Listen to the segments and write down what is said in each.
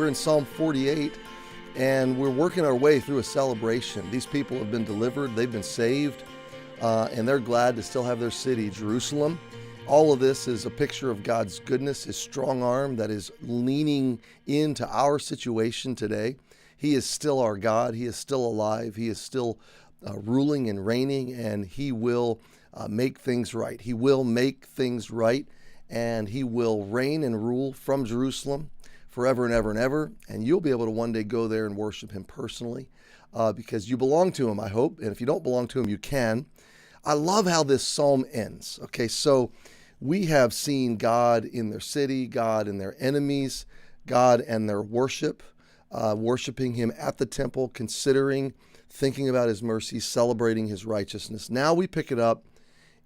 We're in Psalm 48, and we're working our way through a celebration. These people have been delivered, they've been saved, and they're glad to still have their city, Jerusalem. All of this is a picture of God's goodness, His strong arm that is leaning into our situation today. He is still our God. He is still alive. He is still ruling and reigning, and He will make things right. He will make things right, and He will reign and rule from Jerusalem forever and ever and ever, and you'll be able to one day go there and worship Him personally because you belong to Him, I hope, and if you don't belong to Him, you can. I love how this psalm ends. Okay, so we have seen God in their city, God in their enemies, God and their worship, worshiping Him at the temple, considering, thinking about His mercy, celebrating His righteousness. Now we pick it up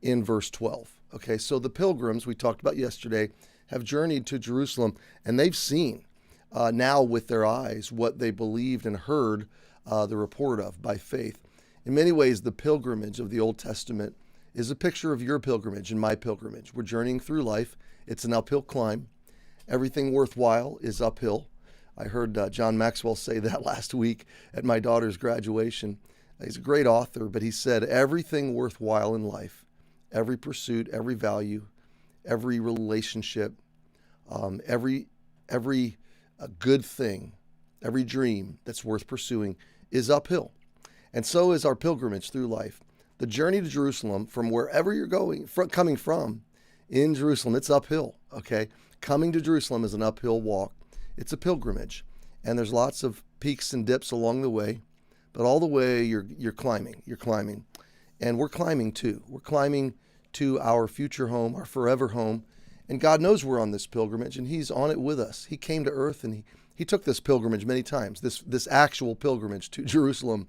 in verse 12. Okay, so the pilgrims we talked about yesterday have journeyed to Jerusalem, and they've seen now with their eyes what they believed and heard the report of by faith. In many ways, the pilgrimage of the Old Testament is a picture of your pilgrimage and my pilgrimage. We're journeying through life. It's an uphill climb. Everything worthwhile is uphill. I heard John Maxwell say that last week at my daughter's graduation. He's a great author, but he said, everything worthwhile in life, every pursuit, every value, every relationship, every good thing, every dream that's worth pursuing is uphill. And so is our pilgrimage through life. The journey to Jerusalem, from wherever you're coming from in Jerusalem, it's uphill, okay? Coming to Jerusalem is an uphill walk. It's a pilgrimage, and there's lots of peaks and dips along the way, but all the way you're climbing, and we're climbing too. We're climbing to our future home, our forever home. And God knows we're on this pilgrimage, and He's on it with us. He came to earth, and He took this pilgrimage many times, this actual pilgrimage to Jerusalem.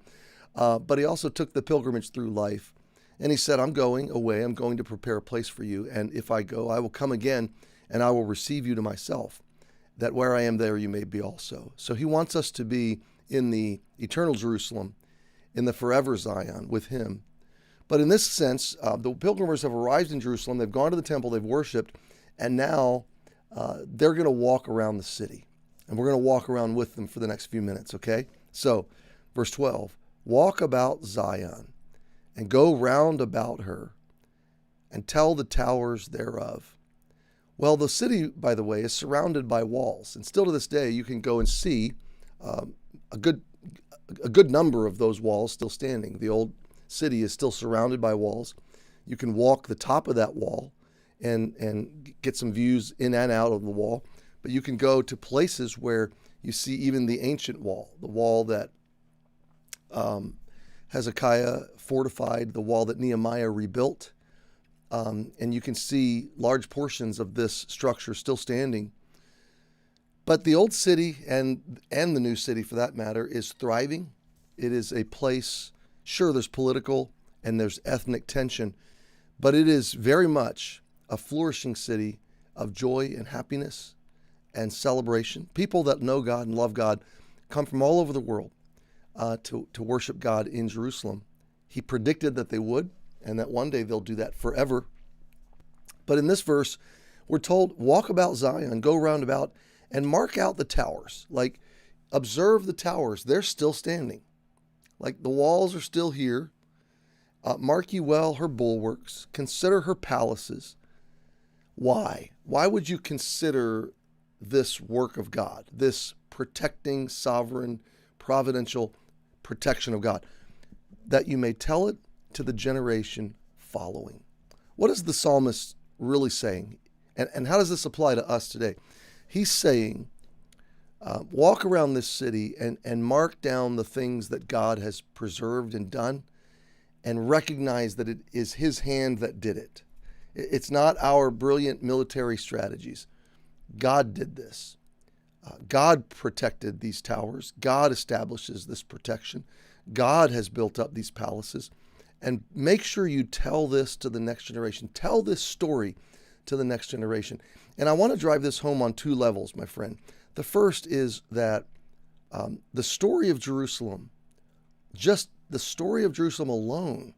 But He also took the pilgrimage through life. And He said, I'm going away. I'm going to prepare a place for you. And if I go, I will come again, and I will receive you to myself, that where I am, there you may be also. So He wants us to be in the eternal Jerusalem, in the forever Zion with Him. But in this sense, the pilgrims have arrived in Jerusalem. They've gone to the temple. They've worshiped. And now they're going to walk around the city. And we're going to walk around with them for the next few minutes, okay? So, verse 12, walk about Zion and go round about her and tell the towers thereof. Well, the city, by the way, is surrounded by walls. And still to this day, you can go and see a good number of those walls still standing. The old city is still surrounded by walls. You can walk the top of that wall and get some views in and out of the wall. But you can go to places where you see even the ancient wall, the wall that Hezekiah fortified, the wall that Nehemiah rebuilt. And you can see large portions of this structure still standing. But the old city and the new city, for that matter, is thriving. It is a place, sure, there's political and there's ethnic tension, but it is very much a flourishing city of joy and happiness and celebration. People that know God and love God come from all over the world to worship God in Jerusalem. He predicted that they would, and that one day they'll do that forever. But in this verse, we're told, walk about Zion, go round about, and mark out the towers. Like, observe the towers. They're still standing. Like, the walls are still here. Mark ye well her bulwarks. Consider her palaces. Why? Why would you consider this work of God, this protecting, sovereign, providential protection of God? That you may tell it to the generation following. What is the psalmist really saying? And how does this apply to us today? He's saying, walk around this city and mark down the things that God has preserved and done, and recognize that it is His hand that did it. It's not our brilliant military strategies. God did this. God protected these towers. God establishes this protection. God has built up these palaces. And make sure you tell this to the next generation. Tell this story to the next generation. And I want to drive this home on two levels, my friend. The first is that the story of Jerusalem, just the story of Jerusalem alone,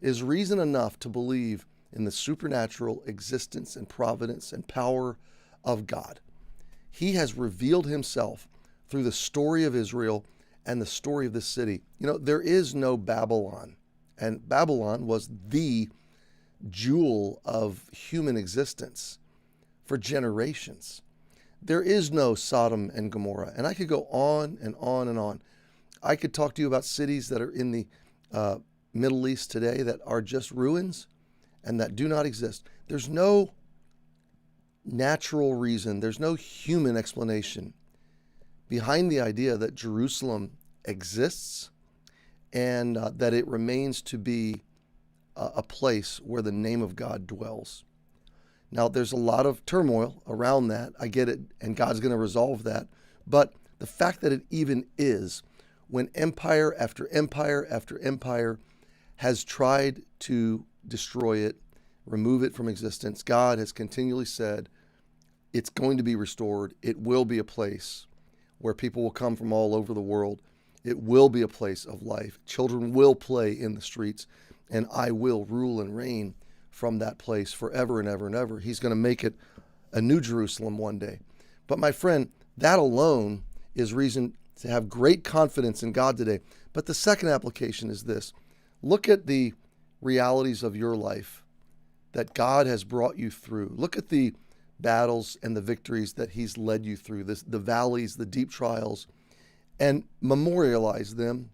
is reason enough to believe in the supernatural existence and providence and power of God. He has revealed Himself through the story of Israel and the story of this city. You know, there is no Babylon, and Babylon was the jewel of human existence for generations. There is no Sodom and Gomorrah, and I could go on and on and on. I could talk to you about cities that are in the Middle East today that are just ruins and that do not exist. There's no natural reason, there's no human explanation behind the idea that Jerusalem exists and that it remains to be a place where the name of God dwells. Now, there's a lot of turmoil around that. I get it, and God's going to resolve that. But the fact that it even is, when empire after empire after empire has tried to destroy it, remove it from existence, God has continually said, it's going to be restored. It will be a place where people will come from all over the world. It will be a place of life. Children will play in the streets, and I will rule and reign from that place forever and ever and ever. He's going to make it a new Jerusalem one day. But my friend, that alone is reason to have great confidence in God today. But the second application is this. Look at the realities of your life that God has brought you through. Look at the battles and the victories that he's led you through, the valleys, the deep trials, and memorialize them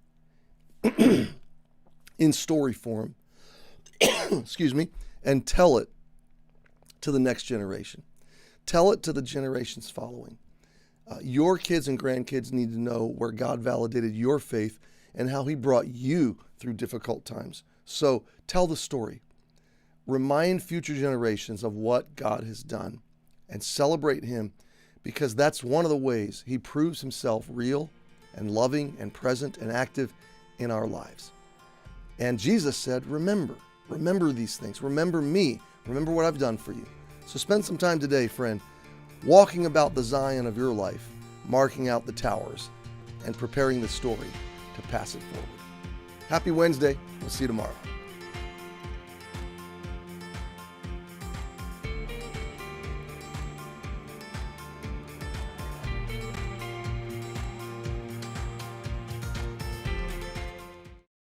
in story form, excuse me, and tell it to the next generation. Tell it to the generations following. Your kids and grandkids need to know where God validated your faith and how he brought you through difficult times. So tell the story. Remind future generations of what God has done and celebrate him, because that's one of the ways he proves himself real and loving and present and active in our lives. And Jesus said, remember these things. Remember me. Remember what I've done for you. So spend some time today, friend, walking about the Zion of your life, marking out the towers, and preparing the story to pass it forward. Happy Wednesday. We'll see you tomorrow.